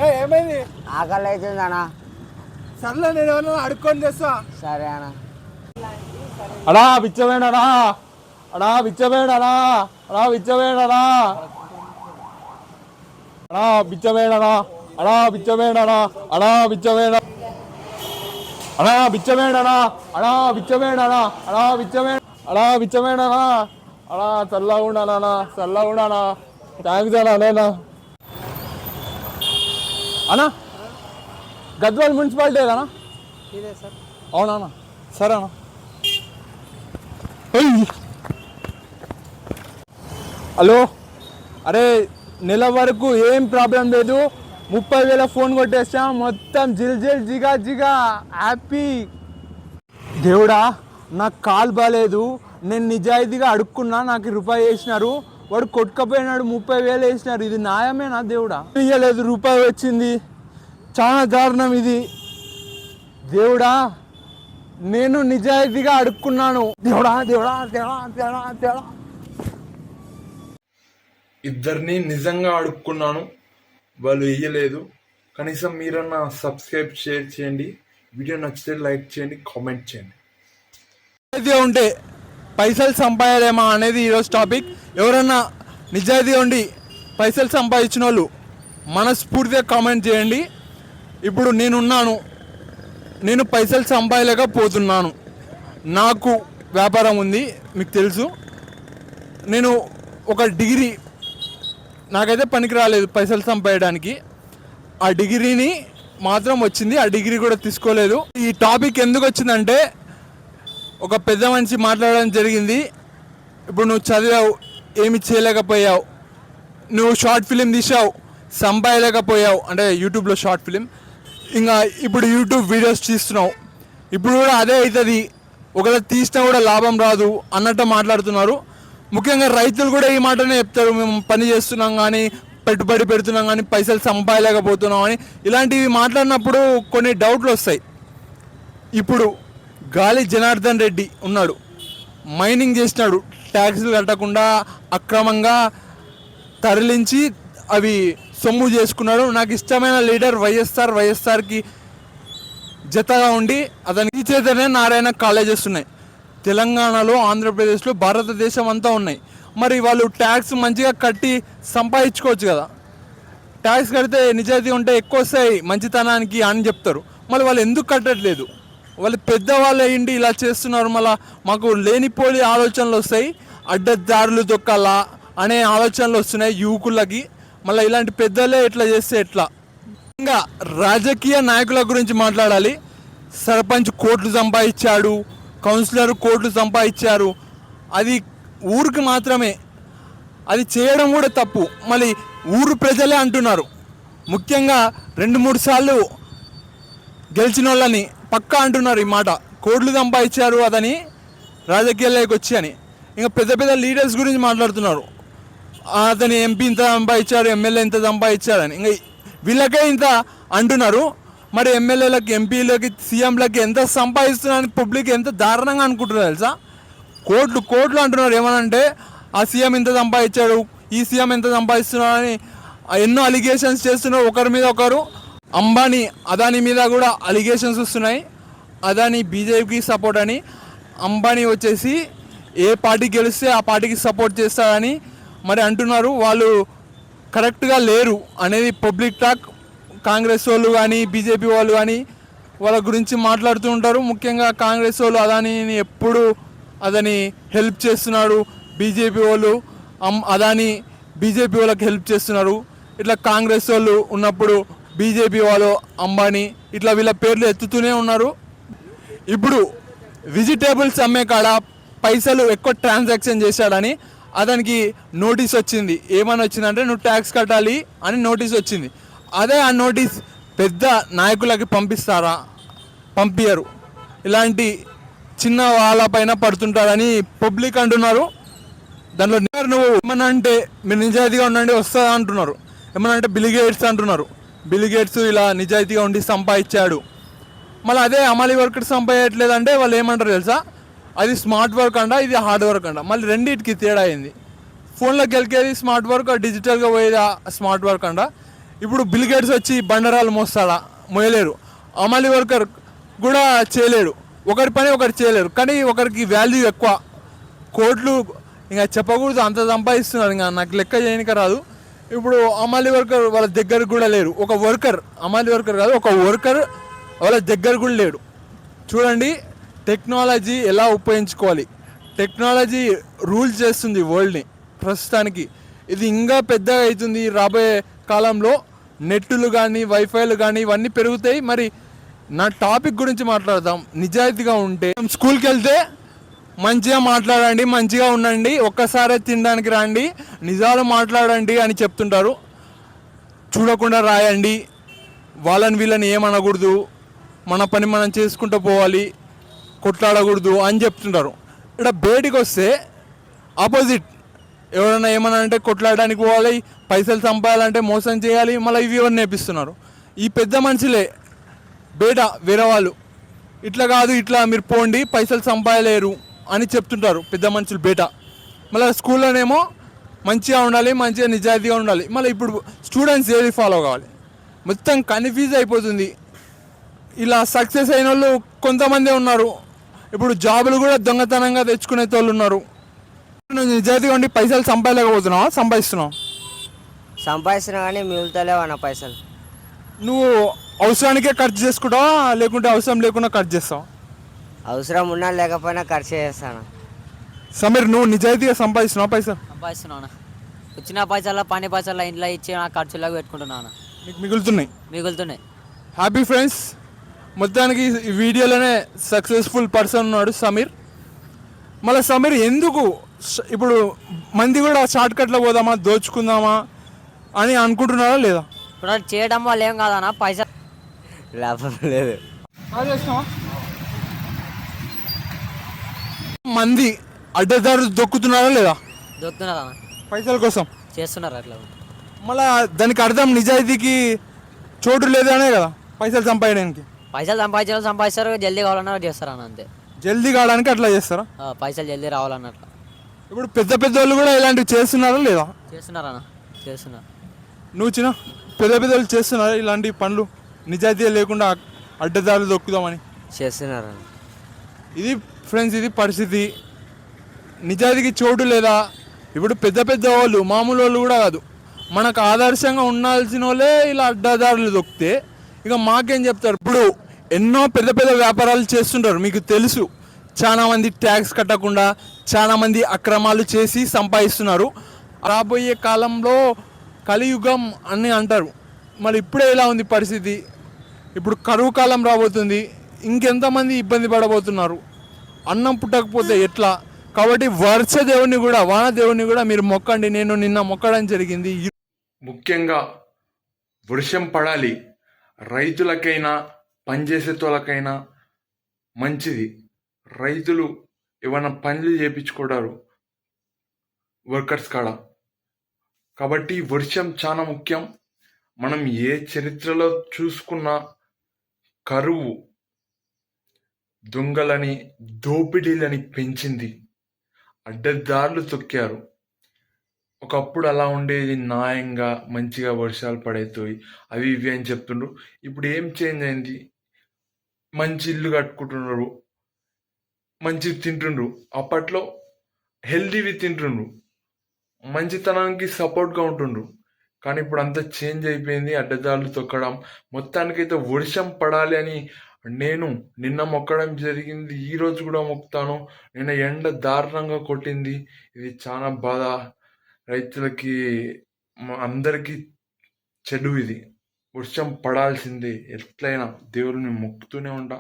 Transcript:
ఏమైంది? ఆకలి అవుతుంది అన్న. సర్లే నేను ఏమన్నా అడుక్కొని తెస్తా. సరే అన్న. అడా బిచ్చవేడనా, అడా బిచ్చవేడనా, అడా బిచ్చవేడనా, అడా బిచ్చవేడనా, అడా బిచ్చవేడనా, అడా బిచ్చవేడ, అడా బిచ్చవేడనా, అడా బిచ్చవేడనా, అడా బిచ్చవే, అడా బిచ్చవేడనా, అడా చల్లగా ఉండాలనా, చల్లగా ఉండానా. థ్యాంక్స్ అన్నా. నేనా అన్నా గద్వాల్ మున్సిపాలిటీ ఏదన్నా? అవునా? సరేనా. హలో, అరే నెల వరకు ఏం ప్రాబ్లం లేదు. 30,000 ఫోన్ కొట్టేసా. మొత్తం జిల్ జిల్ జిగా జిగా హ్యాపీ. దేవుడా నాకు కాల్ బాగాలేదు, నేను నిజాయితీగా అడుక్కున్నా, నాకు రూపాయి వేసినారు, వాడు కొట్టుకపోయినాడు, 30,000 వేసినారు. ఇది న్యాయమేనా దేవుడా? ఇయ్యలేదు, రూపాయి వచ్చింది. చాలా దారుణం ఇది. దేవుడా నేను నిజాయితీగా అడుక్కున్నాను. దేవుడా దేవుడా దేవుడా దేవుడా దేవుడా. ఇద్దరిని నిజంగా అడుక్కున్నాను, వాళ్ళు ఇయ్యలేదు. కనీసం మీరన్నా సబ్స్క్రైబ్ షేర్ చేయండి, వీడియో నచ్చితే లైక్ చేయండి, కామెంట్ చేయండి. నిజాయితీగా ఉంటే పైసలు సంపాదలేమా అనేది ఈరోజు టాపిక్. ఎవరన్నా నిజాయితీగా ఉండి పైసలు సంపాదించిన వాళ్ళు మనస్ఫూర్తిగా కామెంట్ చేయండి. ఇప్పుడు నేనున్నాను, నేను పైసలు సంపాదలేకపోతున్నాను, నాకు వ్యాపారం ఉంది, మీకు తెలుసు. నేను ఒక డిగ్రీ, నాకైతే పనికి రాలేదు పైసలు సంపాదడానికి. ఆ డిగ్రీని మాత్రం వచ్చింది, ఆ డిగ్రీ కూడా తీసుకోలేదు. ఈ టాపిక్ ఎందుకు వచ్చిందంటే ఒక పెద్ద మనిషి మాట్లాడడం జరిగింది. ఇప్పుడు నువ్వు చదివావు, ఏమి చేయలేకపోయావు, నువ్వు షార్ట్ ఫిలిం తీసావు, సంపాదలేకపోయావు, అంటే యూట్యూబ్లో షార్ట్ ఫిలిం. ఇంకా ఇప్పుడు యూట్యూబ్ వీడియోస్ తీస్తున్నావు, ఇప్పుడు కూడా అదే అవుతుంది, ఒకవేళ తీసినా కూడా లాభం రాదు అన్నట్టు మాట్లాడుతున్నారు. ముఖ్యంగా రైతులు కూడా ఈ మాటనే చెప్తారు, మేము పని చేస్తున్నాం కానీ, పెట్టుబడి పెడుతున్నాం కానీ పైసలు సంపాదలేకపోతున్నాం అని. ఇలాంటివి మాట్లాడినప్పుడు కొన్ని డౌట్లు వస్తాయి. ఇప్పుడు గాలి జనార్దన్ రెడ్డి ఉన్నాడు, మైనింగ్ చేసినాడు, ట్యాక్సులు కట్టకుండా అక్రమంగా తరలించి అవి సొమ్ము చేసుకున్నాడు. నాకు ఇష్టమైన లీడర్ వైఎస్ఆర్కి జతగా ఉండి అతనికి చైతన్య నారాయణ కాలేజెస్ ఉన్నాయి తెలంగాణలో, ఆంధ్రప్రదేశ్లో, భారతదేశం అంతా ఉన్నాయి. మరి వాళ్ళు ట్యాక్స్ మంచిగా కట్టి సంపాదించుకోవచ్చు కదా. ట్యాక్స్ కడితే నిజాయితీ ఉంటే ఎక్కువ వస్తాయి మంచితనానికి అని చెప్తారు. మళ్ళీ వాళ్ళు ఎందుకు కట్టట్లేదు? వాళ్ళు పెద్దవాళ్ళు అయ్యిండి ఇలా చేస్తున్నారు. మళ్ళీ మాకు లేనిపోని ఆలోచనలు వస్తాయి, అడ్డదారులు తొక్కాలా అనే ఆలోచనలు వస్తున్నాయి యువకులకి. మళ్ళీ ఇలాంటి పెద్దలే ఇట్లా చేస్తే ఎట్లా? ఇంకా రాజకీయ నాయకుల గురించి మాట్లాడాలి. సర్పంచ్ కోట్లు సంపాదించాడు, కౌన్సిలర్ కోట్లు సంపాదించారు, అది ఊరికి మాత్రమే, అది చేయడం కూడా తప్పు. మళ్ళీ ఊరు ప్రజలే అంటున్నారు. ముఖ్యంగా 2-3 సార్లు గెలిచిన వాళ్ళని పక్కా అంటున్నారు ఈ మాట, కోట్లు సంపాదించారు అదని రాజకీయాల్లోకి వచ్చి అని. ఇంకా పెద్ద పెద్ద లీడర్స్ గురించి మాట్లాడుతున్నారు, అతని ఎంపీ ఇంత సంపాదించారు, ఎమ్మెల్యే ఇంత సంపాదించారని. ఇంకా వీళ్ళకే ఇంత అంటున్నారు, మరి ఎమ్మెల్యేలకి, ఎంపీలకి, సీఎంలకి ఎంత సంపాదిస్తున్నారని పబ్లిక్ ఎంత దారుణంగా అనుకుంటున్నారు తెలుసా? కోట్లు కోట్లు అంటున్నారు. ఏమనంటే ఆ సీఎం ఇంత సంపాదించాడు, ఈ సీఎం ఎంత సంపాదిస్తున్నారని ఎన్నో అలిగేషన్స్ చేస్తున్నారు ఒకరి మీద ఒకరు. అంబానీ, అదానీ మీద కూడా అలిగేషన్స్ వస్తున్నాయి. అదానీ బీజేపీకి సపోర్ట్ అని, అంబానీ వచ్చేసి ఏ పార్టీ గెలిస్తే ఆ పార్టీకి సపోర్ట్ చేస్తారని మరి అంటున్నారు. వాళ్ళు కరెక్ట్గా లేరు అనేది పబ్లిక్ టాక్. కాంగ్రెస్ వాళ్ళు కానీ, బీజేపీ వాళ్ళు కానీ వాళ్ళ గురించి మాట్లాడుతూ ఉంటారు. ముఖ్యంగా కాంగ్రెస్ వాళ్ళు అదానీని ఎప్పుడు అదని హెల్ప్ చేస్తున్నాడు, బీజేపీ వాళ్ళు అదానీ బీజేపీ వాళ్ళకి హెల్ప్ చేస్తున్నారు. ఇట్లా కాంగ్రెస్ వాళ్ళు ఉన్నప్పుడు బీజేపీ వాళ్ళు, అంబానీ, ఇట్లా వీళ్ళ పేర్లు ఎత్తుతూనే ఉన్నారు. ఇప్పుడు వెజిటేబుల్స్ అమ్మే కాడ పైసలు ఎక్కువ ట్రాన్సాక్షన్ చేశాడని అతనికి నోటీస్ వచ్చింది. ఏమని వచ్చిందంటే నువ్వు ట్యాక్స్ కట్టాలి అని నోటీస్ వచ్చింది. అదే ఆ నోటీస్ పెద్ద నాయకులకి పంపిస్తారా? పంపించరు. ఇలాంటి చిన్న వాళ్ళపైన పడుతుంటారని పబ్లిక్ అంటున్నారు. దాంట్లో నువ్వు ఏమన్నా అంటే మీరు నిజాయితీగా ఉండండి వస్తుందా అంటున్నారు. ఏమన్నా అంటే బిల్ గేట్స్ అంటున్నారు. బిల్ గేట్స్ ఇలా నిజాయితీగా ఉండి సంపాదించాడు. మళ్ళీ అదే అమలు వర్కర్ సంపాదించట్లేదంటే వాళ్ళు ఏమంటారు తెలుసా? అది స్మార్ట్ వర్క్ అంట, ఇది హార్డ్ వర్క్ అంట. మళ్ళీ రెండింటికి తేడా అయింది. ఫోన్లోకి వెళ్ళేది స్మార్ట్ వర్క్, డిజిటల్గా పోయేది స్మార్ట్ వర్క్ అంట. ఇప్పుడు బిల్ గేట్స్ వచ్చి బండరాలు మోస్తాడా? మోయలేరు. అమలు వర్కర్ కూడా చేయలేడు. ఒకరి పని ఒకరు చేయలేరు, కానీ ఒకరికి వాల్యూ ఎక్కువ. కోట్లు ఇంకా చెప్పకూడదు, అంత సంపాదిస్తున్నారు, ఇంకా నాకు లెక్క చేయడానికి రాదు. ఇప్పుడు అమలు వర్కర్ వాళ్ళ దగ్గర కూడా లేరు. ఒక వర్కర్, అమలు వర్కర్ కాదు, ఒక వర్కర్ వాళ్ళ దగ్గర కూడా లేడు. చూడండి టెక్నాలజీ ఎలా ఉపయోగించుకోవాలి. టెక్నాలజీ రూల్ చేస్తుంది వరల్డ్ని ప్రస్తుతానికి. ఇది ఇంకా పెద్దగా అవుతుంది రాబోయే కాలంలో. నెట్టులు కానీ వైఫైలు కానీ ఇవన్నీ పెరుగుతాయి. మరి నా టాపిక్ గురించి మాట్లాడదాం. నిజాయితీగా ఉంటే స్కూల్కి వెళ్తే మంచిగా మాట్లాడండి, మంచిగా ఉండండి, ఒక్కసారే తినడానికి రండి, నిజాలు మాట్లాడండి అని చెప్తుంటారు. చూడకుండా రాయండి, వాళ్ళని వీళ్ళని ఏమనకూడదు, మన పని మనం చేసుకుంటూ పోవాలి, కొట్లాడకూడదు అని చెప్తుంటారు. ఇక్కడ బయటికి వస్తే ఆపోజిట్, ఎవరైనా ఏమన్నా అంటే కొట్లాడడానికి పోవాలి, పైసలు సంపాదాలంటే మోసం చేయాలి, మళ్ళీ ఇవి ఎవరు నేర్పిస్తున్నారు? ఈ పెద్ద మనుషులే బయట వేరే వాళ్ళు. ఇట్లా కాదు, ఇట్లా మీరు పోండి, పైసలు సంపాదలేరు అని చెప్తుంటారు పెద్ద మనుషులు బయట. మళ్ళీ స్కూల్లోనేమో మంచిగా ఉండాలి, మంచిగా నిజాయితీగా ఉండాలి. మళ్ళీ ఇప్పుడు స్టూడెంట్స్ ఏది ఫాలో కావాలి? మొత్తం కన్ఫ్యూజ్ అయిపోతుంది. ఇలా సక్సెస్ అయిన వాళ్ళు కొంతమందే ఉన్నారు. ఇప్పుడు జాబులు కూడా దొంగతనంగా తెచ్చుకునే వాళ్ళు ఉన్నారు. నువ్వు నిజాయితీగా ఉండి పైసలు సంపాదలేకపోతున్నావా? సంపాదిస్తున్నావు? సంపాదిస్తున్నా కానీ మిగులుతలేవు అన్న పైసలు. నువ్వు అవసరానికే ఖర్చు చేసుకుంటావా, లేకుంటే అవసరం లేకుండా ఖర్చు చేస్తావా? అవసరం ఉన్నా లేకపోయినా ఖర్చు చేస్తాను. సమీర్, నువ్వు నిజాయితీగా సంపాదిస్తున్నావా పైసలు? సంపాదిస్తున్నాను. వచ్చిన పైసల్లో పని పైసల్లో ఇంట్లో ఇచ్చి నా ఖర్చులకు పెట్టుకుంటున్నాను. నీకు మిగులుతున్నాయి. మిగులుతున్నాయి. హ్యాపీ ఫ్రెండ్స్, మొత్తానికి ఈ వీడియోలోనే సక్సెస్ఫుల్ పర్సన్ ఉన్నాడు సమీర్. మళ్ళీ సమీర్ ఎందుకు ఇప్పుడు మంది కూడా షార్ట్ కట్లో పోదామా, దోచుకుందామా అని అనుకుంటున్నారా లేదా? ఇప్పుడు అది చేయడం వల్ల ఏం కాదన్నా, పైసలు లాభం లేదు. మంది అడ్డదారులు దొక్కుతున్నారా లేదా దొరుకుతున్నారు అన్న, పైసల కోసం? చేస్తున్నారు అట్లా. మళ్ళా దానికి అర్థం నిజాయితీకి చోటు లేదనే కదా పైసలు సంపాదడానికి. పైసలు సంపాదిస్తారు, జల్దీ కావాలన్నా చేస్తారు అన్న, అంతే. జల్దీ కావడానికి అట్లా చేస్తారా? పైసలు జల్దీ రావాలన్నట్లు ఇప్పుడు పెద్ద పెద్ద వాళ్ళు కూడా ఇలాంటివి చేస్తున్నారా లేదా? చేస్తున్నారు అన్న, చేస్తున్నారు. నువ్వు చిన్న పెద్ద పెద్ద వాళ్ళు చేస్తున్నారా ఇలాంటి పనులు, నిజాయితీ లేకుండా అడ్డదారులు దొక్కుదామని? చేస్తున్నారు. ఇది ఫ్రెండ్స్, ఇది పరిస్థితి. నిజాయితీకి చోటు లేదా? ఇప్పుడు పెద్ద పెద్ద వాళ్ళు, మామూలు వాళ్ళు కూడా కాదు, మనకు ఆదర్శంగా ఉండాల్సిన వాళ్ళే ఇలా అడ్డదారులు దొక్కితే ఇక మాకేం చెప్తారు? ఇప్పుడు ఎన్నో పెద్ద పెద్ద వ్యాపారాలు చేస్తుంటారు, మీకు తెలుసు. చాలామంది ట్యాక్స్ కట్టకుండా చాలామంది అక్రమాలు చేసి సంపాదిస్తున్నారు. రాబోయే కాలంలో కలియుగం అని అంటారు. మరి ఇప్పుడే ఇలా ఉంది పరిస్థితి. ఇప్పుడు కరువు కాలం రాబోతుంది, ఇంకెంతమంది ఇబ్బంది పడబోతున్నారు. అన్నం పుట్టకపోతే ఎట్లా? కాబట్టి వర్ష దేవుని కూడా, వాన దేవుని కూడా మీరు మొక్కండి. నేను నిన్న మొక్కడం జరిగింది. ముఖ్యంగా వర్షం పడాలి. రైతులకైనా పనిచేసేటోళ్ళకైనా మంచిది. రైతులు ఏమైనా పనులు చేయించుకోవడారు వర్కర్స్ కాడ. కాబట్టి వర్షం చాలా ముఖ్యం. మనం ఏ చరిత్రలో చూసుకున్నా కరువు దొంగలని, దోపిడీలని పెంచింది. అడ్డదారులు తొక్కారు. ఒకప్పుడు అలా ఉండేది, న్యాయంగా మంచిగా వర్షాలు పడేతాయి అవి ఇవి అని చెప్తుండ్రు. ఇప్పుడు ఏం చేంజ్ అయింది? మంచి ఇల్లు కట్టుకుంటున్నారు, మంచివి తింటుండ్రు. అప్పట్లో హెల్దీవి తింటుండ్రు, మంచితనానికి సపోర్ట్గా ఉంటుండ్రు. కానీ ఇప్పుడు అంతా చేంజ్ అయిపోయింది, అడ్డదారులు తొక్కడం. మొత్తానికైతే వర్షం పడాలి అని నేను నిన్న మొక్కడం జరిగింది, ఈరోజు కూడా మొక్కుతాను. నిన్న ఎండ దారుణంగా కొట్టింది. ఇది చాలా బాధ. రైతులకి అందరికీ చెడు ఇది. వర్షం పడాల్సిందే, ఎట్లయినా దేవుడిని మొక్కుతూనే ఉంటా.